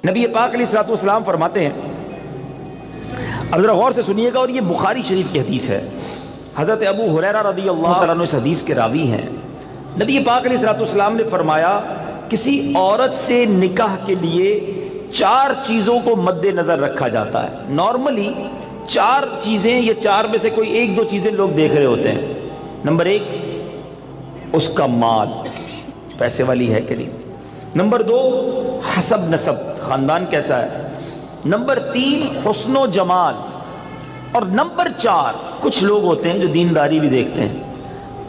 نبی پاک علیہ الصلوۃ والسلام فرماتے ہیں، اب ذرا غور سے سنیے گا، اور یہ بخاری شریف کی حدیث ہے، حضرت ابو ہریرہ رضی اللہ تعالیٰ عنہ اس حدیث کے راوی ہیں۔ نبی پاک علیہ الصلوۃ والسلام نے فرمایا کسی عورت سے نکاح کے لیے 4 چیزوں کو مد نظر رکھا جاتا ہے۔ نارملی 4 چیزیں یا 4 میں سے کوئی 1-2 چیزیں لوگ دیکھ رہے ہوتے ہیں۔ نمبر 1 اس کا مال، پیسے والی ہے کہ نہیں۔ نمبر 2 حسب نسب، خاندان کیسا ہے۔ نمبر 3 حسن و جمال، اور نمبر 4 کچھ لوگ ہوتے ہیں جو دینداری بھی دیکھتے ہیں۔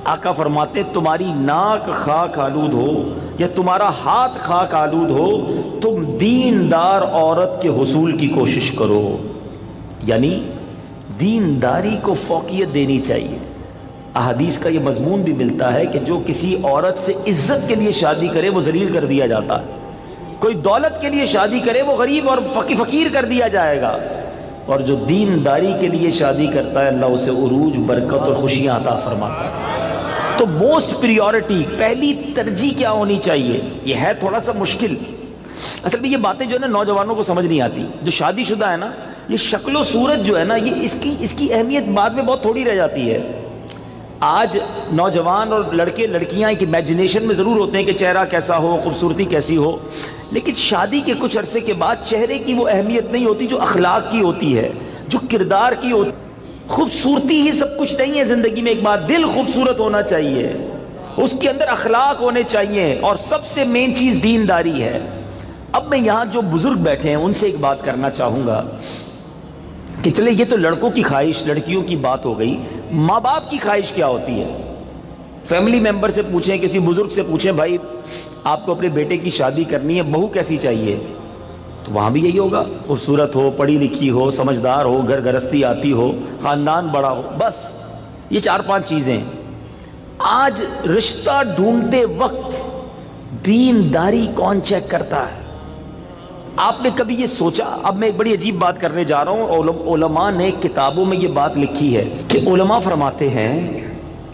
آقا فرماتے ہیں تمہاری ناک خاک آلود ہو یا تمہارا ہاتھ خاک آلود ہو، تم دیندار عورت کے حصول کی کوشش کرو۔ یعنی دینداری کو فوقیت دینی چاہیے۔ احادیث کا یہ مضمون بھی ملتا ہے کہ جو کسی عورت سے عزت کے لیے شادی کرے وہ ذلیل کر دیا جاتا ہے، کوئی دولت کے لیے شادی کرے وہ غریب اور فقیر کر دیا جائے گا، اور جو دینداری کے لیے شادی کرتا ہے اللہ اسے عروج، برکت اور خوشیاں عطا فرماتا ہے۔ تو موسٹ پریورٹی، پہلی ترجیح کیا ہونی چاہیے؟ یہ ہے تھوڑا سا مشکل، اصل میں یہ باتیں جو ہے نا نوجوانوں کو سمجھ نہیں آتی۔ جو شادی شدہ ہے نا، یہ شکل و صورت جو ہے نا، یہ اس کی اہمیت بعد میں بہت تھوڑی رہ جاتی ہے۔ آج نوجوان اور لڑکے لڑکیاں ایک امیجنیشن میں ضرور ہوتے ہیں کہ چہرہ کیسا ہو، خوبصورتی کیسی ہو، لیکن شادی کے کچھ عرصے کے بعد چہرے کی وہ اہمیت نہیں ہوتی جو اخلاق کی ہوتی ہے، جو کردار کی ہوتی ہے۔ خوبصورتی ہی سب کچھ نہیں ہے زندگی میں، ایک بات، دل خوبصورت ہونا چاہیے، اس کے اندر اخلاق ہونے چاہیے، اور سب سے مین چیز دینداری ہے۔ اب میں یہاں جو بزرگ بیٹھے ہیں ان سے ایک بات کرنا چاہوں گا کہ چلے یہ تو لڑکوں کی خواہش، لڑکیوں کی بات ہو گئی، ماں باپ کی خواہش کیا ہوتی ہے؟ فیملی ممبر سے پوچھیں، کسی بزرگ سے پوچھیں، بھائی آپ کو اپنے بیٹے کی شادی کرنی ہے، بہو کیسی چاہیے؟ تو وہاں بھی یہی ہوگا، خوبصورت ہو، پڑھی لکھی ہو، سمجھدار ہو، گھر گرستی آتی ہو، خاندان بڑا ہو، بس یہ 4-5 چیزیں۔ آج رشتہ ڈھونڈتے وقت دینداری کون چیک کرتا ہے؟ آپ نے کبھی یہ سوچا؟ اب میں ایک بڑی عجیب بات کرنے جا رہا ہوں، علماء نے کتابوں میں یہ بات لکھی ہے کہ علماء فرماتے ہیں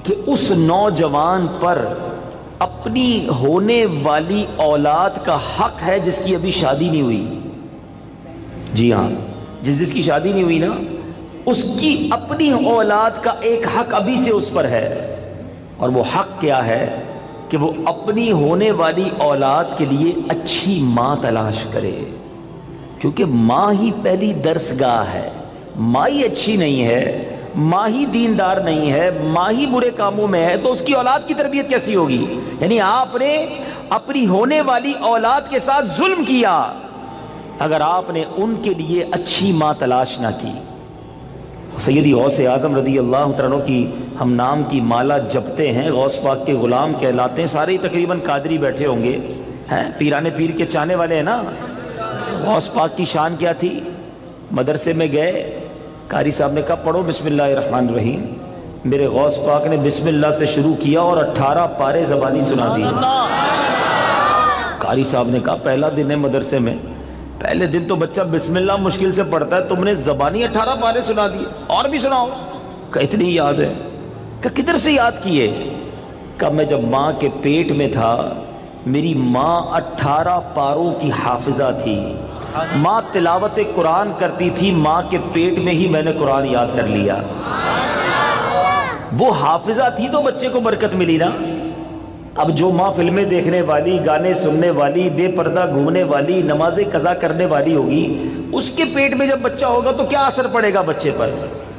کہ اس نوجوان پر اپنی ہونے والی اولاد کا حق ہے جس کی ابھی شادی نہیں ہوئی۔ جی ہاں، جس کی شادی نہیں ہوئی نا، اس کی اپنی اولاد کا ایک حق ابھی سے اس پر ہے، اور وہ حق کیا ہے کہ وہ اپنی ہونے والی اولاد کے لیے اچھی ماں تلاش کرے، کیونکہ ماں ہی پہلی درسگاہ ہے۔ ماں ہی اچھی نہیں ہے، ماں ہی دیندار نہیں ہے، ماں ہی برے کاموں میں ہے، تو اس کی اولاد کی تربیت کیسی ہوگی؟ یعنی آپ نے اپنی ہونے والی اولاد کے ساتھ ظلم کیا اگر آپ نے ان کے لیے اچھی ماں تلاش نہ کی۔ سیدی غوث اعظم رضی اللہ تعالیٰ عنہ کی ہم نام کی مالا جپتے ہیں، غوث پاک کے غلام کہلاتے ہیں، سارے تقریباً قادری بیٹھے ہوں گے، ہیں پیرانے پیر کے چاہنے والے ہیں نا۔ غوث پاک کی شان کیا تھی؟ مدرسے میں گئے، قاری صاحب نے کہا پڑھو بسم اللہ الرحمن الرحیم، میرے غوث پاک نے بسم اللہ سے شروع کیا اور 18 پارے زبانی سنا دی۔ قاری صاحب نے کہا پہلا دن ہے مدرسے میں، پہلے دن تو بچہ بسم اللہ مشکل سے پڑھتا ہے، تم نے زبانی 18 پارے سنا دیے، اور بھی سناؤ۔ کہا اتنی یاد ہے؟ کہا کدھر سے یاد کیے؟ کہا میں جب ماں کے پیٹ میں تھا میری ماں 18 پاروں کی حافظہ تھی، ماں تلاوت قرآن کرتی تھی، ماں کے پیٹ میں ہی میں نے قرآن یاد کر لیا۔ وہ حافظہ تھی تو بچے کو برکت ملی نا۔ اب جو ماں فلمیں دیکھنے والی، گانے سننے والی، بے پردہ گھومنے والی، نمازیں قضا کرنے والی ہوگی، اس کے پیٹ میں جب بچہ ہوگا تو کیا اثر پڑے گا بچے پر؟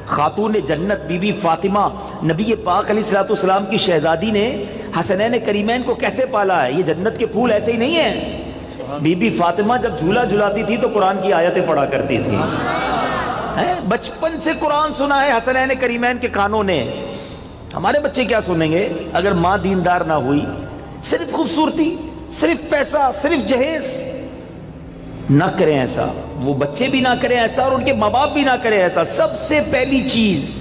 خاتون جنت بی بی فاطمہ نبی پاک علیہ الصلوۃ والسلام کی شہزادی نے حسنین کریمین کو کیسے پالا ہے؟ یہ جنت کے پھول ایسے ہی نہیں ہیں۔ بی بی فاطمہ جب جھولا جھلاتی تھی تو قرآن کی آیتیں پڑھا کرتی تھی، بچپن سے قرآن سنا ہے حسنین کریمین کے کانوں نے۔ ہمارے بچے کیا سنیں گے اگر ماں دیندار نہ ہوئی؟ صرف خوبصورتی، صرف پیسہ، صرف جہیز۔ نہ کریں ایسا، وہ بچے بھی نہ کریں ایسا، اور ان کے ماں باپ بھی نہ کریں ایسا۔ سب سے پہلی چیز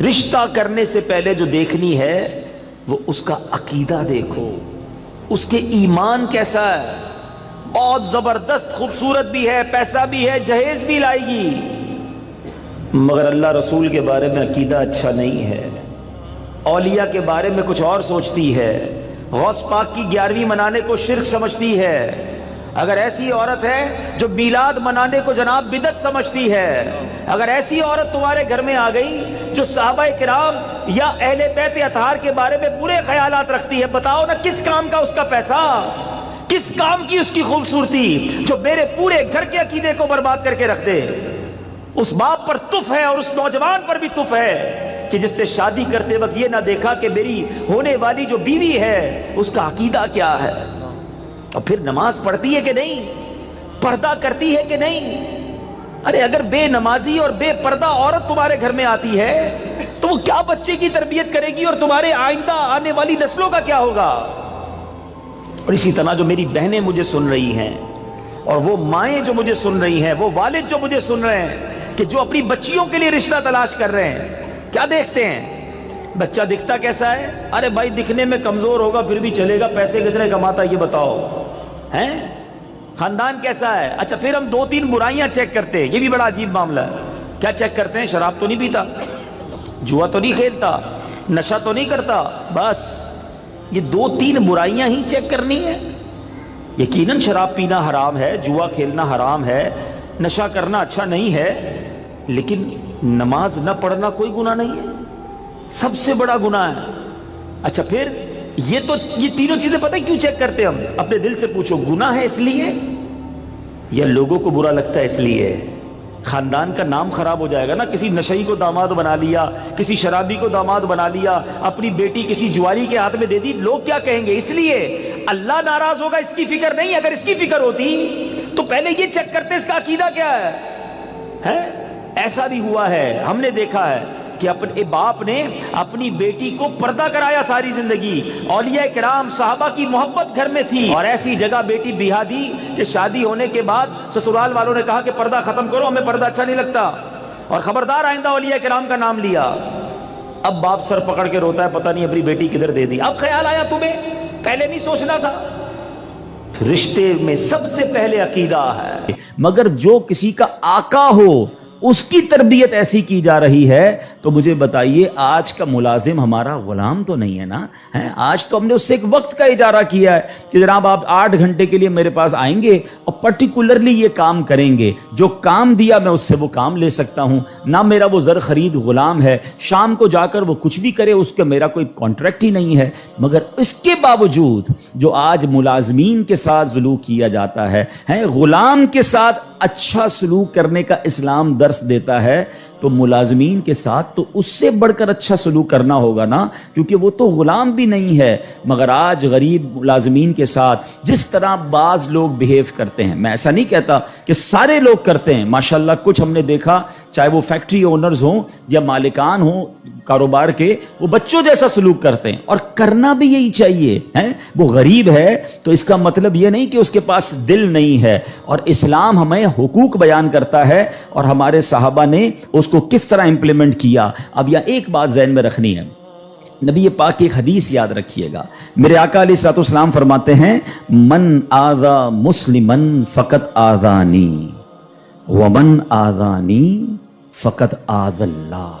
رشتہ کرنے سے پہلے جو دیکھنی ہے وہ اس کا عقیدہ دیکھو، اس کے ایمان کیسا ہے۔ بہت زبردست خوبصورت بھی ہے، پیسہ بھی ہے، جہیز بھی لائے گی، مگر اللہ رسول کے بارے میں عقیدہ اچھا نہیں ہے، اولیاء کے بارے میں کچھ اور سوچتی ہے، غوث پاک کی 11ویں منانے کو شرک سمجھتی ہے، اگر ایسی عورت ہے جو میلاد منانے کو جناب بدعت سمجھتی ہے، اگر ایسی عورت تمہارے گھر میں آ گئی جو صحابہ کرام یا اہل بیت اطہار کے بارے میں برے خیالات رکھتی ہے، بتاؤ نا کس کام کا اس کا پیسہ، کس کام کی اس کی خوبصورتی جو میرے پورے گھر کے عقیدے کو برباد کر کے رکھ دے۔ اس باپ پر تف ہے اور اس نوجوان پر بھی تف ہے کہ جس نے شادی کرتے وقت یہ نہ دیکھا کہ میری ہونے والی جو بیوی ہے اس کا عقیدہ کیا ہے، اور پھر نماز پڑھتی ہے کہ نہیں، پردہ کرتی ہے کہ نہیں۔ ارے اگر بے نمازی اور بے پردہ عورت تمہارے گھر میں آتی ہے تو وہ کیا بچے کی تربیت کرے گی اور تمہارے آئندہ آنے والی نسلوں کا کیا ہوگا؟ اور اسی طرح جو میری بہنیں مجھے سن رہی ہیں اور وہ مائیں جو مجھے سن رہی ہیں، وہ والد جو مجھے سن رہے ہیں کہ جو اپنی بچیوں کے لیے رشتہ تلاش کر رہے ہیں، کیا دیکھتے ہیں؟ بچہ دکھتا کیسا ہے؟ ارے بھائی دکھنے میں کمزور ہوگا پھر بھی چلے گا، پیسے کتنے کماتا یہ بتاؤ، ہیں؟ خاندان کیسا ہے؟ اچھا پھر ہم 2-3 برائیاں چیک کرتے ہیں، یہ بھی بڑا عجیب معاملہ ہے۔ کیا چیک کرتے ہیں؟ شراب تو نہیں پیتا، جوا تو نہیں کھیلتا، نشہ تو نہیں کرتا، بس یہ 2-3 برائیاں ہی چیک کرنی ہے۔ یقیناً شراب پینا حرام ہے، جوا کھیلنا حرام ہے، نشہ کرنا اچھا نہیں ہے، لیکن نماز نہ پڑھنا کوئی گناہ نہیں ہے، سب سے بڑا گناہ ہے۔ اچھا پھر یہ تینوں چیزیں پتہ ہے کیوں چیک کرتے ہیں ہم؟ اپنے دل سے پوچھو، گناہ ہے اس لیے یا لوگوں کو برا لگتا ہے اس لیے؟ خاندان کا نام خراب ہو جائے گا نا، کسی نشئی کو داماد بنا لیا، کسی شرابی کو داماد بنا لیا، اپنی بیٹی کسی جواری کے ہاتھ میں دے دی، لوگ کیا کہیں گے؟ اس لیے اللہ ناراض ہوگا اس کی فکر نہیں۔ اگر اس کی فکر ہوتی تو پہلے یہ چیک کرتے اس کا عقیدہ کیا ہے۔ ایسا بھی ہوا ہے، ہم نے دیکھا ہے کہ اپنے باپ نے اپنی بیٹی کو پردہ کرایا ساری زندگی، اولیاء کرام صحابہ کی محبت گھر میں تھی، اور ایسی جگہ بیٹی بیاہ دی کہ شادی ہونے کے بعد سسرال والوں نے کہا کہ پردہ ختم کرو، ہمیں پردہ اچھا نہیں لگتا، اور خبردار آئندہ اولیاء کرام کا نام لیا۔ اب باپ سر پکڑ کے روتا ہے، پتہ نہیں اپنی بیٹی کدھر دے دی۔ اب خیال آیا تمہیں، پہلے نہیں سوچنا تھا؟ رشتے میں سب سے پہلے عقیدہ ہے، مگر جو کسی کا آقا ہو اس کی تربیت ایسی کی جا رہی ہے تو مجھے بتائیے آج کا ملازم ہمارا غلام تو نہیں ہے نا؟ آج تو ہم نے اس سے ایک وقت کا اجارہ کیا ہے کہ جناب آپ 8 گھنٹے کے لیے میرے پاس آئیں گے اور پرٹیکولرلی یہ کام کریں گے، جو کام دیا میں اس سے وہ کام لے سکتا ہوں، نہ میرا وہ زر خرید غلام ہے، شام کو جا کر وہ کچھ بھی کرے اس کا میرا کوئی کانٹریکٹ ہی نہیں ہے۔ مگر اس کے باوجود جو آج ملازمین کے ساتھ سلوک کیا جاتا ہے، غلام کے ساتھ اچھا سلوک کرنے کا اسلام درس دیتا ہے، تو ملازمین کے ساتھ تو اس سے بڑھ کر اچھا سلوک کرنا ہوگا نا، کیونکہ وہ تو غلام بھی نہیں ہے۔ مگر آج غریب ملازمین کے ساتھ جس طرح بعض لوگ بیہیو کرتے ہیں، میں ایسا نہیں کہتا کہ سارے لوگ کرتے ہیں، ماشاءاللہ کچھ ہم نے دیکھا، چاہے وہ فیکٹری اونرز ہوں یا مالکان ہوں کاروبار کے، وہ بچوں جیسا سلوک کرتے ہیں، اور کرنا بھی یہی چاہیے۔ وہ غریب ہے تو اس کا مطلب یہ نہیں کہ اس کے پاس دل نہیں ہے، اور اسلام ہمیں حقوق بیان کرتا ہے اور ہمارے صحابہ نے اس کو کس طرح امپلیمنٹ کیا۔ اب یہ ایک بات ذہن میں رکھنی ہے، نبی پاک کی ایک حدیث یاد رکھیے گا، میرے آقا علیہ الصلوۃ والسلام فرماتے ہیں من آذا مسلمن فقط آذانی ومن آذانی فقط آذ اللہ،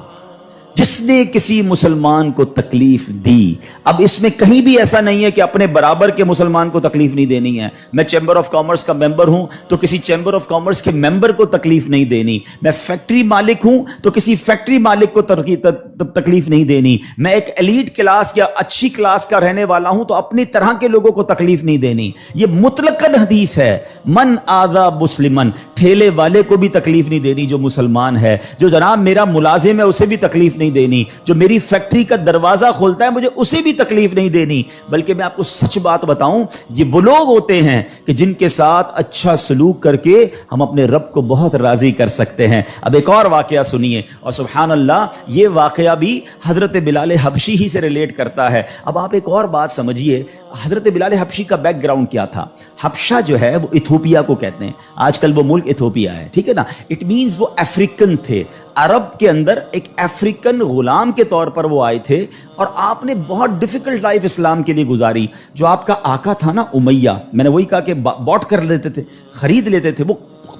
جس نے کسی مسلمان کو تکلیف دی۔ اب اس میں کہیں بھی ایسا نہیں ہے کہ اپنے برابر کے مسلمان کو تکلیف نہیں دینی ہے۔ میں چیمبر آف کامرس کا ممبر ہوں تو کسی چیمبر آف کامرس کے ممبر کو تکلیف نہیں دینی، میں فیکٹری مالک ہوں تو کسی فیکٹری مالک کو تکلیف نہیں دینی، میں ایک ایلیٹ کلاس یا اچھی کلاس کا رہنے والا ہوں تو اپنی طرح کے لوگوں کو تکلیف نہیں دینی۔ یہ مطلقاً حدیث ہے، من آذا مسلمن، ٹھیلے والے کو بھی تکلیف نہیں دینی جو مسلمان ہے، جو جناب میرا ملازم ہے اسے بھی تکلیف نہیں دینی، جو میری فیکٹری کا دروازہ کھولتا ہے مجھے اسے بھی تکلیف نہیں دینی۔ بلکہ میں آپ کو سچ بات بتاؤں، یہ وہ لوگ ہوتے ہیں کہ جن کے ساتھ اچھا سلوک کر کے ہم اپنے رب کو بہت راضی کر سکتے ہیں۔ اب ایک اور واقعہ سنیے، اور سبحان اللہ یہ واقعہ بھی حضرت بلال حبشی ہی سے ریلیٹ کرتا ہے۔ اب آپ ایک اور بات سمجھیے، حضرت بلال حبشی کا بیک گراؤنڈ کیا تھا؟ حبشہ جو ہے وہ ایتھوپیا کو کہتے ہیں، آج کل وہ ملک ایتھوپیا ہے، ٹھیک ہے نا؟ اٹ مینز وہ افریقن تھے، عرب کے اندر ایک افریقن غلام کے طور پر وہ آئے تھے، اور آپ نے بہت ڈیفیکلٹ لائف اسلام کے لیے گزاری۔ جو آپ کا آقا تھا نا امیہ، میں نے وہی کہا کہ باٹ کر لیتے تھے، خرید لیتے تھے، وہ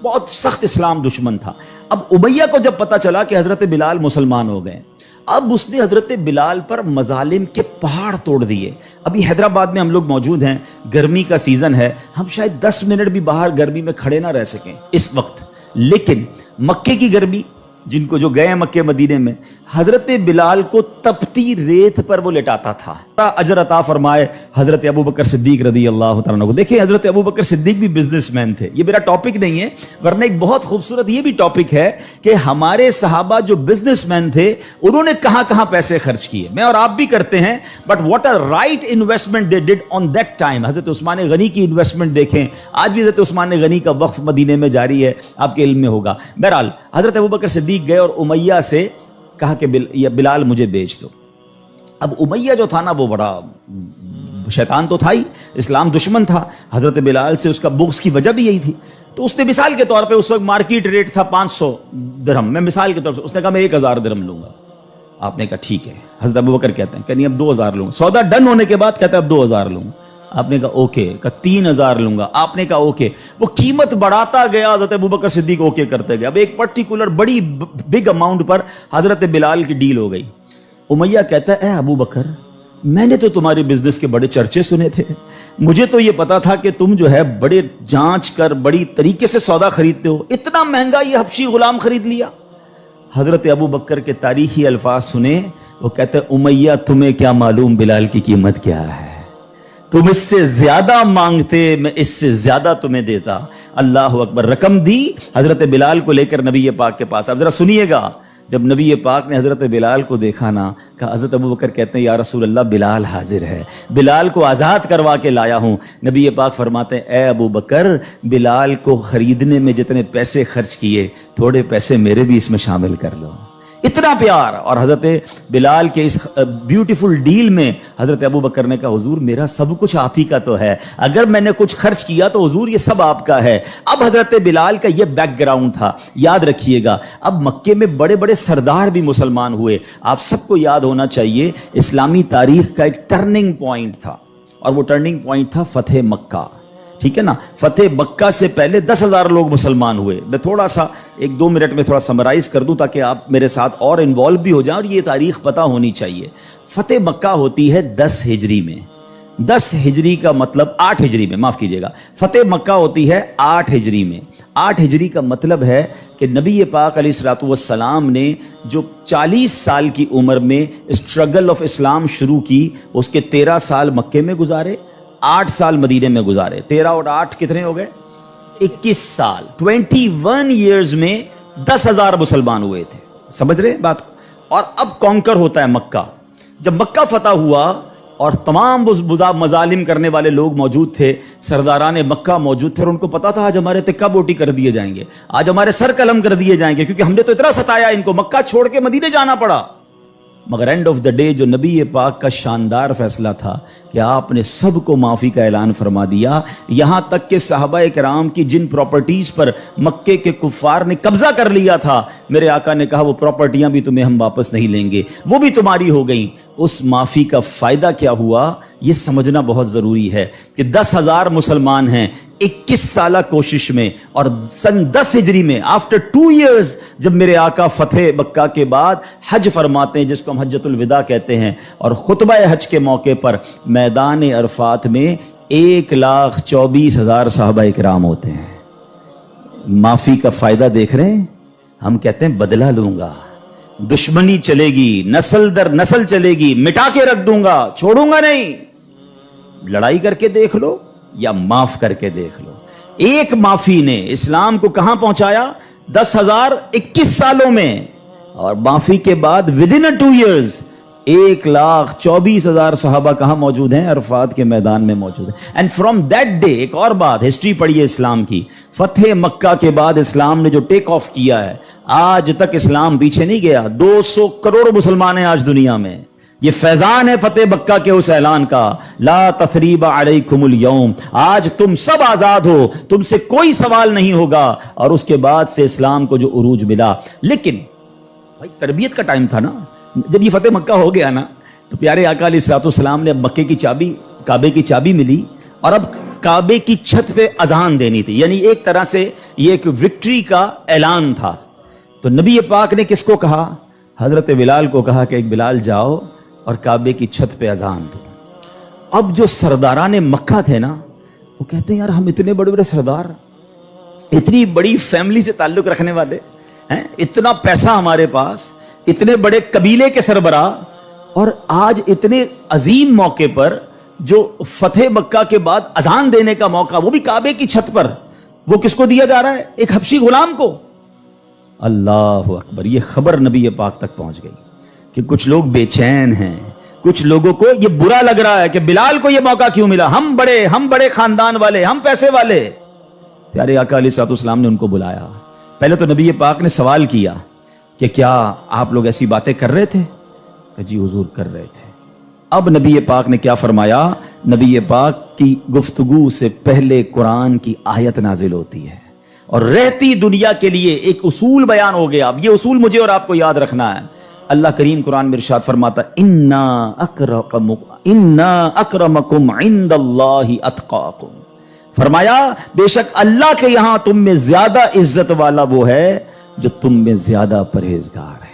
بہت سخت اسلام دشمن تھا۔ اب امیہ کو جب پتا چلا کہ حضرت بلال مسلمان ہو گئے، اب اس نے حضرت بلال پر مظالم کے پہاڑ توڑ دیے. ابھی حیدرآباد میں ہم لوگ موجود ہیں, گرمی کا سیزن ہے, ہم شاید 10 منٹ بھی باہر گرمی میں کھڑے نہ رہ سکیں اس وقت, لیکن مکے کی گرمی, جن کو جو گئے ہیں مکے مدینے میں, حضرت بلال کو تپتی ریت پر وہ لٹاتا تھا. اجر عطا فرمائے حضرت ابو بکر صدیق رضی اللہ تعالیٰ عنہ کو. دیکھیں حضرت ابو بکر صدیق بھی بزنس مین تھے, یہ میرا ٹاپک نہیں ہے, ورنہ ایک بہت خوبصورت یہ بھی ٹاپک ہے کہ ہمارے صحابہ جو بزنس مین تھے انہوں نے کہاں کہاں پیسے خرچ کیے. میں اور آپ بھی کرتے ہیں, but what a right investment they did on that time. حضرت عثمان غنی کی انویسٹمنٹ دیکھیں, آج بھی حضرت عثمان غنی کا وقف مدینے میں جاری ہے, آپ کے علم میں ہوگا. بہرحال حضرت ابو بکر صدیق گئے اور امیہ سے کہا کہ بلال مجھے بیچ دو. اب امیہ جو تھا نا وہ بڑا شیطان تو تھا ہی, اسلام دشمن تھا. حضرت بلال سے اس کا بغض کی وجہ بھی یہی تھی. تو اس نے مثال کے طور پہ, اس وقت مارکیٹ ریٹ تھا 500 درہم, میں مثال کے طور پر, اس نے کہا میں 1000 درہم لوں گا. آپ نے کہا ٹھیک ہے. حضرت ابو بکر کہتے ہیں کہ نہیں اب 2000 لوں گا. سودا ڈن ہونے کے بعد کہتا ہے اب 2000 لوں گا. آپ نے کہا اوکے. کہا 3000 لوں گا. آپ نے کہا اوکے. وہ قیمت بڑھاتا گیا, حضرت ابو بکر صدیق اوکے کرتے گئے. اب ایک پرٹیکولر بڑی بگ اماؤنٹ پر حضرت بلال کی ڈیل ہو گئی. امیہ کہتا ہے اے ابو بکر, میں نے تو تمہارے بزنس کے بڑے چرچے سنے تھے, مجھے تو یہ پتا تھا کہ تم جو ہے بڑے جانچ کر بڑی طریقے سے سودا خریدتے ہو, اتنا مہنگا یہ حبشی غلام خرید لیا. حضرت ابو بکر کے تاریخی الفاظ سنے, وہ کہتے ہیں امیہ تمہیں کیا معلوم بلال کی قیمت کیا ہے, تم اس سے زیادہ مانگتے میں اس سے زیادہ تمہیں دیتا. اللہ اکبر. رقم دی, حضرت بلال کو لے کر نبی پاک کے پاس. اب ذرا سنیے گا, جب نبی پاک نے حضرت بلال کو دیکھا نا, کہا حضرت ابو بکر کہتے ہیں یا رسول اللہ بلال حاضر ہے, بلال کو آزاد کروا کے لایا ہوں. نبی پاک فرماتے ہیں اے ابو بکر, بلال کو خریدنے میں جتنے پیسے خرچ کیے تھوڑے پیسے میرے بھی اس میں شامل کر لو. اتنا پیار. اور حضرت بلال کے اس بیوٹیفل ڈیل میں حضرت ابو بکر نے کہا حضور میرا سب کچھ آپ ہی کا تو ہے, اگر میں نے کچھ خرچ کیا تو حضور یہ سب آپ کا ہے. اب حضرت بلال کا یہ بیک گراؤنڈ تھا, یاد رکھیے گا. اب مکے میں بڑے بڑے سردار بھی مسلمان ہوئے. آپ سب کو یاد ہونا چاہیے اسلامی تاریخ کا ایک ٹرننگ پوائنٹ تھا, اور وہ ٹرننگ پوائنٹ تھا فتح مکہ. ٹھیک ہے نا, فتح مکہ سے پہلے 10,000 لوگ مسلمان ہوئے. میں تھوڑا سا 1-2 منٹ میں تھوڑا سمرائز کر دوں تاکہ آپ میرے ساتھ اور انوالو بھی ہو جائیں, اور یہ تاریخ پتہ ہونی چاہیے. فتح مکہ ہوتی ہے 10 ہجری میں. 10 ہجری کا مطلب 8 ہجری میں, معاف کیجیے گا, فتح مکہ ہوتی ہے 8 ہجری میں. 8 ہجری کا مطلب ہے کہ نبی پاک علیہ الصلوۃ والسلام نے جو 40 سال کی عمر میں اسٹرگل آف اسلام شروع کی, اس کے 13 سال مکے میں گزارے, 8 سال مدینے میں گزارے. 13 اور 8 کتنے ہو گئے؟ 21 سال. 21 ایئرز میں 10,000 مسلمان ہوئے تھے. سمجھ رہے بات کو؟ اور اب کانکر ہوتا ہے مکہ. جب مکہ فتح ہوا اور تمام مظالم کرنے والے لوگ موجود تھے, سرداران مکہ موجود تھے, اور ان کو پتا تھا آج ہمارے تکہ بوٹی کر دیے جائیں گے, آج ہمارے سر قلم کر دیے جائیں گے, کیونکہ ہم نے تو اتنا ستایا ان کو, مکہ چھوڑ کے مدینے جانا پڑا. مگر اینڈ آف دا ڈے جو نبی پاک کا شاندار فیصلہ تھا کہ آپ نے سب کو معافی کا اعلان فرما دیا, یہاں تک کہ صحابہ کرام کی جن پراپرٹیز پر مکے کے کفار نے قبضہ کر لیا تھا, میرے آقا نے کہا وہ پراپرٹیاں بھی تمہیں ہم واپس نہیں لیں گے, وہ بھی تمہاری ہو گئیں. اس معافی کا فائدہ کیا ہوا یہ سمجھنا بہت ضروری ہے کہ 10,000 مسلمان ہیں 21 سالہ کوشش میں, اور سن 10 ہجری میں آفٹر 2 ایئرز جب میرے آقا فتح مکہ کے بعد حج فرماتے ہیں, جس کو ہم حجۃ الوداع کہتے ہیں, اور خطبہ حج کے موقع پر میدان عرفات میں 1,24,000 صحابہ کرام ہوتے ہیں. معافی کا فائدہ دیکھ رہے ہیں, ہم کہتے ہیں بدلہ لوں گا, دشمنی چلے گی, نسل در نسل چلے گی, مٹا کے رکھ دوں گا, چھوڑوں گا نہیں. لڑائی کر کے دیکھ لو یا معاف کر کے دیکھ لو. ایک معافی نے اسلام کو کہاں پہنچایا؟ 10,021 سالوں میں, اور معافی کے بعد ودن 2 ایئرز 1,24,000 صحابہ کہاں موجود ہیں؟ عرفات کے میدان میں موجود ہیں. اینڈ فرام دیٹ ڈے, ایک اور بات, ہسٹری پڑھیے اسلام کی, فتح مکہ کے بعد اسلام نے جو ٹیک آف کیا ہے, آج تک اسلام پیچھے نہیں گیا. 200 کروڑ مسلمان ہیں آج دنیا میں. یہ فیضان ہے فتح مکہ کے اس اعلان کا, لا تثریب علیکم اليوم, آج تم سب آزاد ہو, تم سے کوئی سوال نہیں ہوگا. اور اس کے بعد سے اسلام کو جو عروج ملا. لیکن بھائی تربیت کا ٹائم تھا نا, جب یہ فتح مکہ ہو گیا نا, تو پیارے آقا علیہ الصلوۃ والسلام نے اب مکے کی چابی, کعبے کی چابی ملی, اور اب کعبے کی چھت پہ اذان دینی تھی. یعنی ایک طرح سے یہ ایک وکٹری کا اعلان تھا. تو نبی پاک نے کس کو کہا؟ حضرت بلال کو کہا کہ بلال جاؤ اور کعبے کی چھت پہ اذان دو۔ اب جو سرداران مکہ تھے نا وہ کہتے ہیں یار ہم اتنے بڑے بڑے سردار، اتنی بڑی فیملی سے تعلق رکھنے والے ہیں، اتنا پیسہ ہمارے پاس، اتنے بڑے قبیلے کے سربراہ، اور آج اتنے عظیم موقع پر جو فتح مکہ کے بعد اذان دینے کا موقع، وہ بھی کعبے کی چھت پر، وہ کس کو دیا جا رہا ہے؟ ایک حبشی غلام کو۔ اللہ اکبر، یہ خبر نبی پاک تک پہنچ گئی کہ کچھ لوگ بے چین ہیں، کچھ لوگوں کو یہ برا لگ رہا ہے کہ بلال کو یہ موقع کیوں ملا، ہم بڑے خاندان والے، ہم پیسے والے۔ پیارے آقا علیہ الصلوۃ والسلام نے ان کو بلایا۔ پہلے تو نبی پاک نے سوال کیا کہ کیا آپ لوگ ایسی باتیں کر رہے تھے؟ کہ جی حضور کر رہے تھے۔ اب نبی پاک نے کیا فرمایا؟ نبی پاک کی گفتگو سے پہلے قرآن کی آیت نازل ہوتی ہے اور رہتی دنیا کے لیے ایک اصول بیان ہو گیا۔ اب یہ اصول مجھے اور آپ کو یاد رکھنا ہے۔ اللہ کریم قرآن میں ارشاد فرماتا انا اکرمکم عند اللہ اتقاکم، فرمایا بے شک اللہ کے یہاں تم میں زیادہ عزت والا وہ ہے جو تم میں زیادہ پرہیزگار ہے۔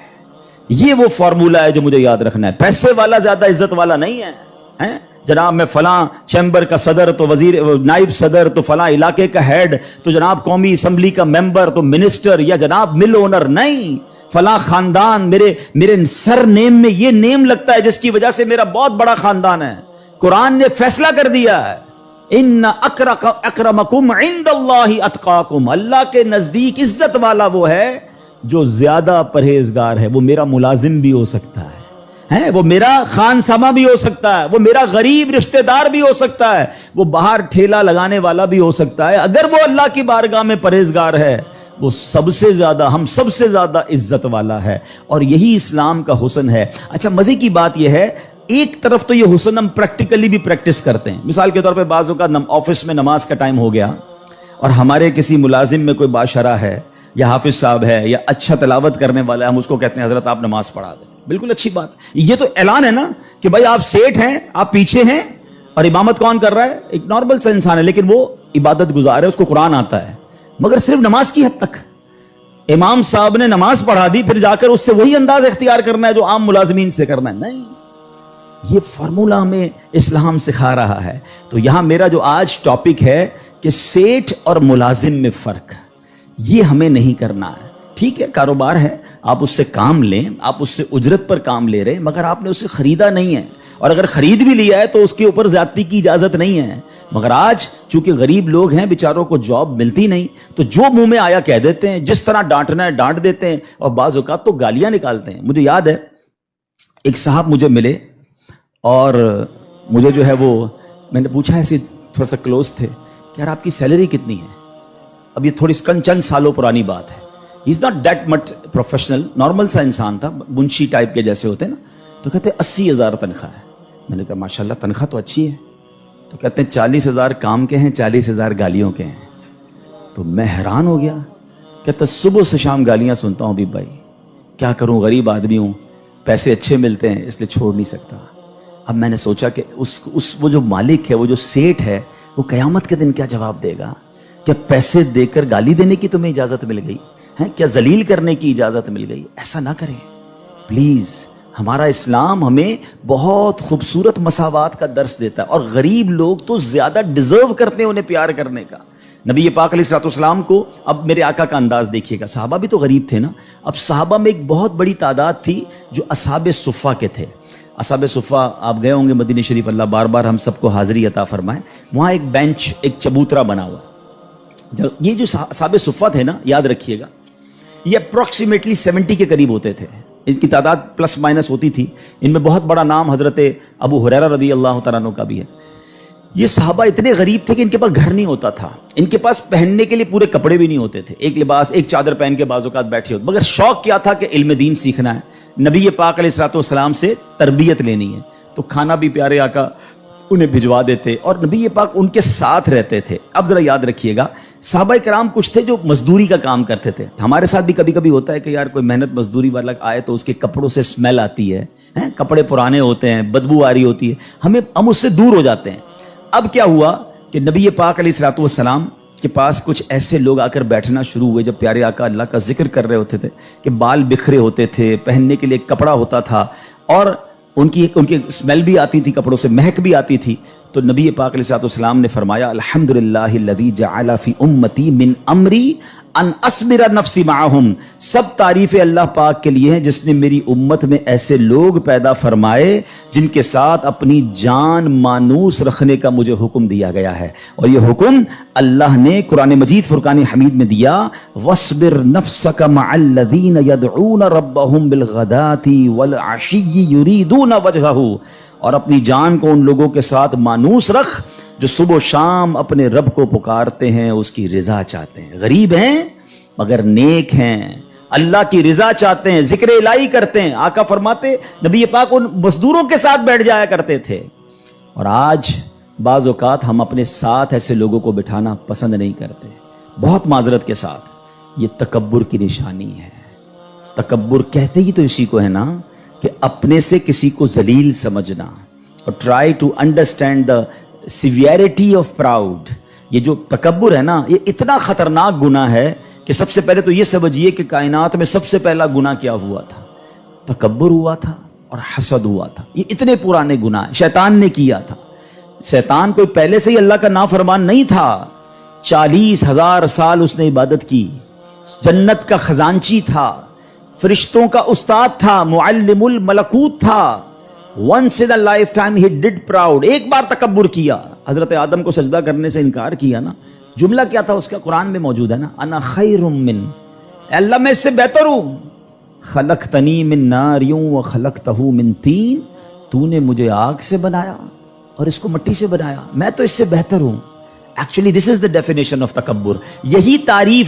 یہ وہ فارمولہ ہے جو مجھے یاد رکھنا ہے۔ پیسے والا زیادہ عزت والا نہیں ہے، جناب میں فلاں چیمبر کا صدر تو وزیر نائب صدر تو فلاں علاقے کا ہیڈ تو جناب قومی اسمبلی کا ممبر تو منسٹر یا جناب مل اونر، نہیں، فلاں خاندان میرے سر نیم میں یہ نیم لگتا ہے جس کی وجہ سے میرا بہت بڑا خاندان ہے۔ قرآن نے فیصلہ کر دیا ہے ان اکرمکم عند اللہ اتقاکم، اللہ کے نزدیک عزت والا وہ ہے جو زیادہ پرہیزگار ہے۔ وہ میرا ملازم بھی ہو سکتا ہے، وہ میرا خان سما بھی ہو سکتا ہے، وہ میرا غریب رشتہ دار بھی ہو سکتا ہے، وہ باہر ٹھیلا لگانے والا بھی ہو سکتا ہے، اگر وہ اللہ کی بارگاہ میں پرہیزگار ہے وہ سب سے زیادہ، ہم سب سے زیادہ عزت والا ہے۔ اور یہی اسلام کا حسن ہے۔ اچھا مزے کی بات یہ ہے، ایک طرف تو یہ حسن ہم پریکٹیکلی بھی پریکٹس کرتے ہیں۔ مثال کے طور پہ بعض اوقات آفس میں نماز کا ٹائم ہو گیا اور ہمارے کسی ملازم میں کوئی باشرہ ہے یا حافظ صاحب ہے یا اچھا تلاوت کرنے والا ہے، ہم اس کو کہتے ہیں حضرت آپ نماز پڑھا دیں۔ بالکل اچھی بات، یہ تو اعلان ہے نا کہ بھائی آپ سیٹ ہیں، آپ پیچھے ہیں، اور امامت کون کر رہا ہے؟ ایک نارمل سا انسان ہے، لیکن وہ عبادت گزار ہے، اس کو قرآن آتا ہے، مگر صرف نماز کی حد تک۔ امام صاحب نے نماز پڑھا دی، پھر جا کر اس سے وہی انداز اختیار کرنا ہے جو عام ملازمین سے کرنا ہے؟ نہیں، یہ فارمولہ ہمیں اسلام سکھا رہا ہے۔ تو یہاں میرا جو آج ٹاپک ہے کہ سیٹ اور ملازم میں فرق، یہ ہمیں نہیں کرنا ہے۔ ٹھیک ہے، کاروبار ہے، آپ اس سے کام لیں، آپ اس سے اجرت پر کام لے رہے، مگر آپ نے اس سے خریدا نہیں ہے، اور اگر خرید بھی لیا ہے تو اس کے اوپر زیادتی کی اجازت نہیں ہے۔ مگر آج چونکہ غریب لوگ ہیں، بیچاروں کو جاب ملتی نہیں، تو جو منہ میں آیا کہہ دیتے ہیں، جس طرح ڈانٹنا ہے ڈانٹ دیتے ہیں، اور بعض اوقات تو گالیاں نکالتے ہیں۔ مجھے یاد ہے ایک صاحب مجھے ملے اور مجھے جو ہے وہ میں نے پوچھا، ایسے تھوڑا سا کلوز تھے کہ یار آپ کی سیلری کتنی ہے؟ اب یہ تھوڑی چند سالوں پرانی بات ہے۔ He is not that much professional, normal سا انسان تھا، منشی ٹائپ کے جیسے ہوتے ہیں نا۔ تو کہتے 80,000 تنخواہ ہے۔ میں نے کہا ماشاءاللہ تنخواہ تو اچھی ہے۔ تو کہتے ہیں 40,000 کام کے ہیں، 40,000 گالیوں کے ہیں۔ تو میں حیران ہو گیا، کہتا صبح سے شام گالیاں سنتا ہوں بھی بھائی، کیا کروں، غریب آدمی ہوں، پیسے اچھے ملتے ہیں اس لیے چھوڑ نہیں سکتا۔ اب میں نے سوچا کہ وہ جو مالک ہے، وہ جو سیٹ ہے، وہ قیامت کے دن کیا جواب دے گا؟ کیا پیسے دے کر گالی دینے کی تمہیں اجازت مل گئی ہے؟ کیا ذلیل کرنے کی اجازت مل گئی؟ ایسا نہ کریں پلیز۔ ہمارا اسلام ہمیں بہت خوبصورت مساوات کا درس دیتا ہے، اور غریب لوگ تو زیادہ ڈیزرو کرتے ہیں انہیں پیار کرنے کا۔ نبی پاک علیہ الصلوۃ والسلام کو، اب میرے آقا کا انداز دیکھیے گا، صحابہ بھی تو غریب تھے نا۔ اب صحابہ میں ایک بہت بڑی تعداد تھی جو اصحاب صفہ کے تھے۔ اصحاب صفہ آپ گئے ہوں گے مدینہ شریف، اللہ بار بار ہم سب کو حاضری عطا فرمائے۔ وہاں ایک بینچ، ایک چبوترا بنا ہوا۔ یہ جو اصحاب صفہ تھے نا، یاد رکھیے گا، یہ اپروکسیمیٹلی 70 کے قریب ہوتے تھے، ان کی تعداد پلس مائنس ہوتی تھی۔ ان میں بہت بڑا نام حضرت ابو ہریرہ رضی اللہ تعالیٰ عنہ کا بھی ہے۔ یہ صحابہ اتنے غریب تھے کہ ان کے پاس گھر نہیں ہوتا تھا، ان کے پاس پہننے کے لیے پورے کپڑے بھی نہیں ہوتے تھے، ایک لباس، ایک چادر پہن کے بعض اوقات بیٹھے ہوتے، مگر شوق کیا تھا کہ علم دین سیکھنا ہے، نبی پاک علیہ الصلوۃ والسلام سے تربیت لینی ہے۔ تو کھانا بھی پیارے آقا انہیں بھجوا دیتے، اور نبی پاک ان کے ساتھ رہتے تھے۔ اب ذرا یاد رکھیے گا، صحابہ کرام کچھ تھے جو مزدوری کا کام کرتے تھے۔ ہمارے ساتھ بھی کبھی کبھی ہوتا ہے کہ یار کوئی محنت مزدوری والا آئے تو اس کے کپڑوں سے اسمیل آتی ہے، کپڑے پرانے ہوتے ہیں، بدبو آ رہی ہوتی ہے، ہم اس سے دور ہو جاتے ہیں۔ اب کیا ہوا کہ نبی پاک علیہ الصلوۃ والسلام کے پاس کچھ ایسے لوگ آ کر بیٹھنا شروع ہوئے جب پیارے آقا اللہ کا ذکر کر رہے ہوتے تھے کہ بال بکھرے ہوتے تھے، پہننے کے لیے ایک کپڑا ہوتا تھا اور ان کی اسمیل بھی آتی تھی، کپڑوں سے مہک بھی آتی تھی. تو نبی پاک علیہ السلام نے فرمایا الحمدللہ الذی جعل فی امتی من امری ان اصبر نفسی معہم، سب تعریف اللہ پاک کے لیے ہیں جس نے میری امت میں ایسے لوگ پیدا فرمائے جن کے ساتھ اپنی جان مانوس رکھنے کا مجھے حکم دیا گیا ہے. اور یہ حکم اللہ نے قرآن مجید فرقان حمید میں دیا، وَاصْبِرْ نَفْسَكَ مَعَ الَّذِينَ يَدْعُونَ رَبَّهُمْ بِالْغَدَاةِ وَالْعَشِيِّ يُرِيدُونَ وَجْهَهُ، اور اپنی جان کو ان لوگوں کے ساتھ مانوس رکھ جو صبح و شام اپنے رب کو پکارتے ہیں، اس کی رضا چاہتے ہیں، غریب ہیں مگر نیک ہیں، اللہ کی رضا چاہتے ہیں، ذکر الہی کرتے ہیں. آقا فرماتے نبی پاک ان مزدوروں کے ساتھ بیٹھ جایا کرتے تھے. اور آج بعض اوقات ہم اپنے ساتھ ایسے لوگوں کو بٹھانا پسند نہیں کرتے، بہت معذرت کے ساتھ. یہ تکبر کی نشانی ہے. تکبر کہتے ہی تو اسی کو ہے نا کہ اپنے سے کسی کو ذلیل سمجھنا. اور try to understand the severity of proud. یہ جو تکبر ہے نا، یہ اتنا خطرناک گناہ ہے کہ سب سے پہلے تو یہ سمجھیے کہ کائنات میں سب سے پہلا گناہ کیا ہوا تھا؟ تکبر ہوا تھا اور حسد ہوا تھا. یہ اتنے پرانے گناہ شیطان نے کیا تھا. شیطان کوئی پہلے سے ہی اللہ کا نافرمان نہیں تھا. 40,000 سال اس نے عبادت کی، جنت کا خزانچی تھا، فرشتوں کا استاد تھا، معلم الملکوت تھا. once in a lifetime he did proud. ایک بار تکبر کیا، حضرت آدم کو سجدہ کرنے سے انکار کیا نا. جملہ کیا تھا اس کا؟ قرآن میں موجود ہے نا، انا خیر من، اے اللہ میں اس سے بہتر ہوں. خلقتنی من نار وخلقتہ من طین، تو نے مجھے آگ سے بنایا اور اس کو مٹی سے بنایا، میں تو اس سے بہتر ہوں. Actually this is the definition of تکبر. یہی تعریف